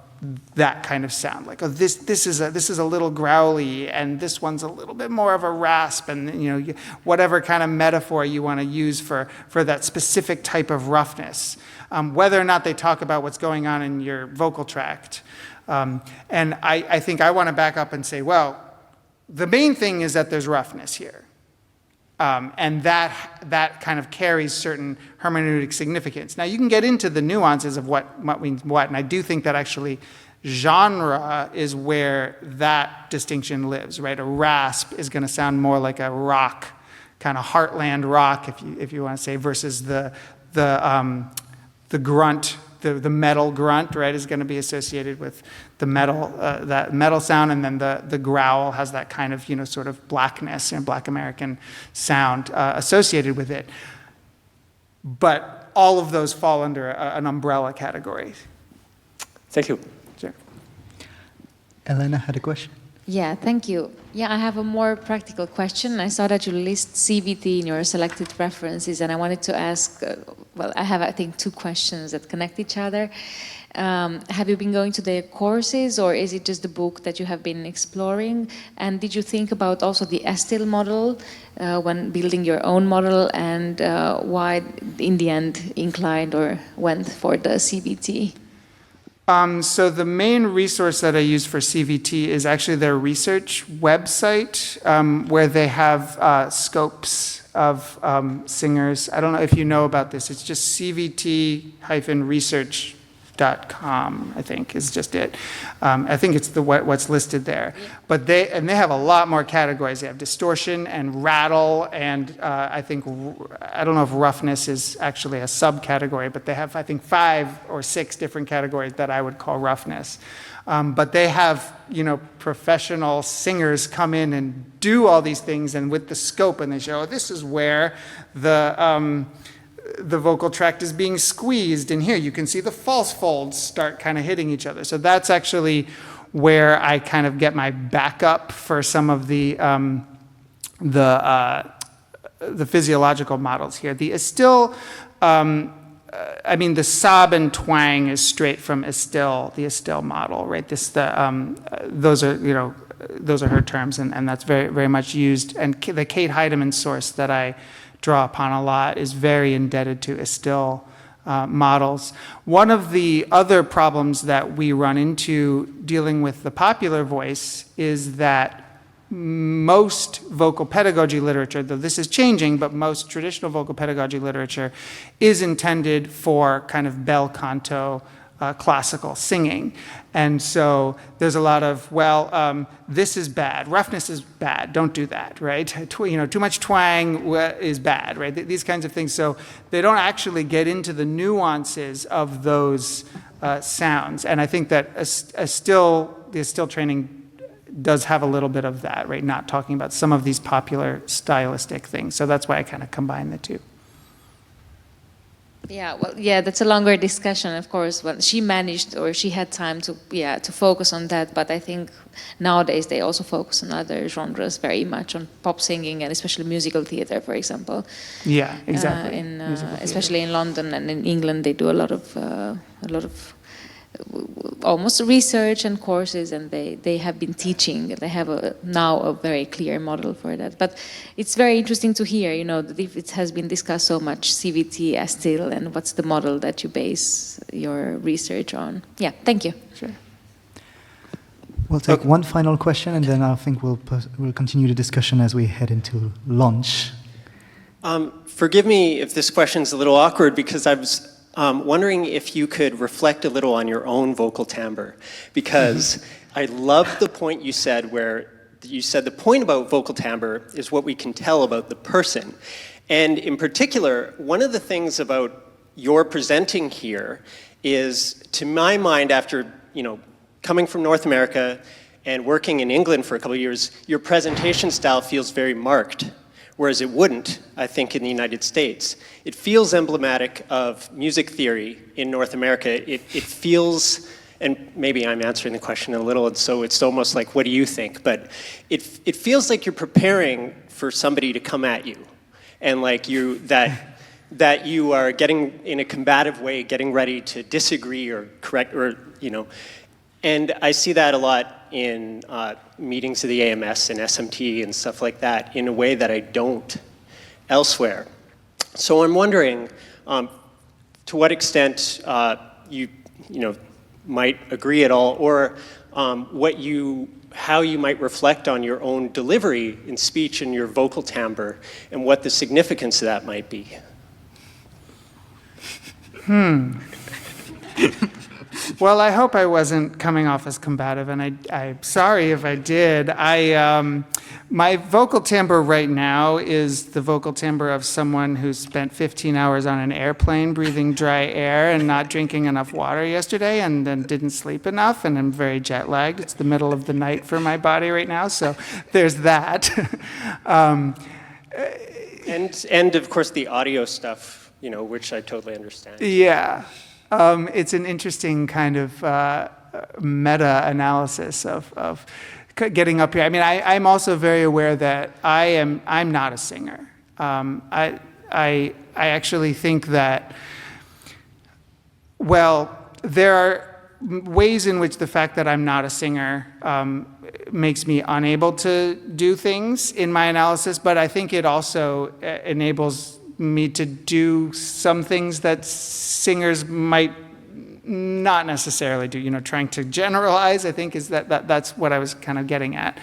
that kind of sound. Like, oh, this is a little growly, and this one's a little bit more of a rasp, and whatever kind of metaphor you want to use for that specific type of roughness. Whether or not they talk about what's going on in your vocal tract. And I think I want to back up and say, well, the main thing is that there's roughness here. And that kind of carries certain hermeneutic significance. Now, you can get into the nuances of what means what, and I do think that actually genre is where that distinction lives, right? A rasp is going to sound more like a rock, kind of heartland rock, if you want to say, versus the grunt. The metal grunt, right, is going to be associated with the metal, that metal sound, and then the growl has that kind of, sort of blackness and Black American sound associated with it. But all of those fall under an umbrella category. Thank you. Sure. Elena had a question. Yeah, thank you. Yeah, I have a more practical question. I saw that you list CVT in your selected references, and I wanted to ask, well, I have, I think, 2 questions that connect each other. Have you been going to the courses, or is it just the book that you have been exploring? And did you think about also the Estill model when building your own model, and why in the end inclined or went for the CVT? So the main resource that I use for CVT is actually their research website, where they have scopes of singers. I don't know if you know about this. It's just cvt-research.com, I think, is just it. I think it's what's listed there. But they have a lot more categories. They have distortion and rattle, and I don't know if roughness is actually a subcategory, but they have, I think, 5 or 6 different categories that I would call roughness. But they have, professional singers come in and do all these things, and with the scope, and they show, oh, this is where the vocal tract is being squeezed, and here you can see the false folds start kind of hitting each other. So that's actually where I kind of get my backup for some of the physiological models here. The Estill, the sob and twang is straight from Estill, the Estill model, right? Those are her terms, and that's very, very much used. And the Kate Heidemann source that I draw upon a lot is very indebted to Estill models. One of the other problems that we run into dealing with the popular voice is that most vocal pedagogy literature, though this is changing, but most traditional vocal pedagogy literature is intended for kind of bel canto classical singing. And so there's a lot of, this is bad, roughness is bad, don't do that, right? Too much twang is bad, right? These kinds of things. So they don't actually get into the nuances of those sounds. And I think that the Estill training does have a little bit of that, right? Not talking about some of these popular stylistic things. So that's why I kind of combine the two. Yeah, that's a longer discussion, of course. Well, she managed, or she had time to focus on that. But I think nowadays they also focus on other genres very much, on pop singing and especially musical theater, for example. Yeah, exactly. Especially in London and in England, they do a lot of almost research and courses, and they have been teaching. They have now a very clear model for that. But it's very interesting to hear, you know, that if it has been discussed so much, CVT, still, and what's the model that you base your research on. Yeah, thank you. Sure. We'll take one final question, and then I think we'll continue the discussion as we head into lunch. Forgive me if this question's a little awkward, because I was wondering if you could reflect a little on your own vocal timbre, because I love the point you said where you said the point about vocal timbre is what we can tell about the person. And in particular, one of the things about your presenting here is, to my mind, after, you know, coming from North America and working in England for a couple of years, your presentation style feels very marked, whereas it wouldn't, I think, in the United States. It feels emblematic of music theory in North America. It feels, and maybe I'm answering the question a little, and so it's almost like, what do you think? But it feels like you're preparing for somebody to come at you, and like that you are getting, in a combative way, getting ready to disagree or correct, or, you know. And I see that a lot in meetings of the AMS and SMT and stuff like that, in a way that I don't elsewhere. So I'm wondering, to what extent you know, might agree at all, or how you might reflect on your own delivery in speech and your vocal timbre, and what the significance of that might be. Well, I hope I wasn't coming off as combative, and I'm sorry if I did. My vocal timbre right now is the vocal timbre of someone who spent 15 hours on an airplane breathing dry air and not drinking enough water yesterday, and then didn't sleep enough, and I'm very jet lagged. It's the middle of the night for my body right now, so there's that. And of course the audio stuff, you know, which I totally understand. Yeah. It's an interesting kind of meta-analysis of getting up here. I mean, I'm also very aware that I'm not a singer. I actually think that, well, there are ways in which the fact that I'm not a singer makes me unable to do things in my analysis, but I think it also enables me to do some things that singers might not necessarily do. You know, trying to generalize, I think, is that's what I was kind of getting at.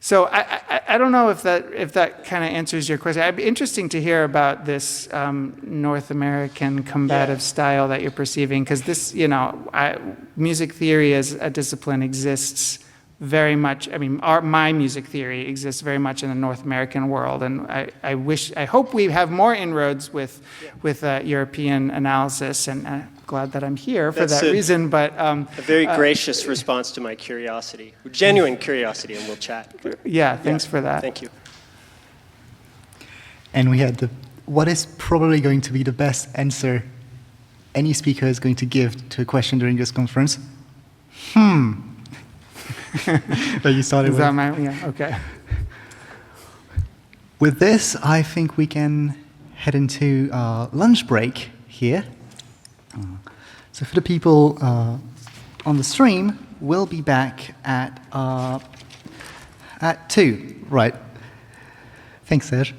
So I don't know if that kind of answers your question. It'd be interesting to hear about this North American combative style that you're perceiving, because this, you know, music theory as a discipline exists very much. I mean, my music theory exists very much in the North American world, and I hope we have more inroads with European analysis, and I'm glad that I'm here for that reason. But a very gracious response to my curiosity, genuine curiosity, and we'll chat. Yeah, thanks for that. Thank you. And we had what is probably going to be the best answer any speaker is going to give to a question during this conference. That you started with. Yeah, okay. With this, I think we can head into lunch break here. So for the people on the stream, we'll be back at 2. Right. Thanks, Serge.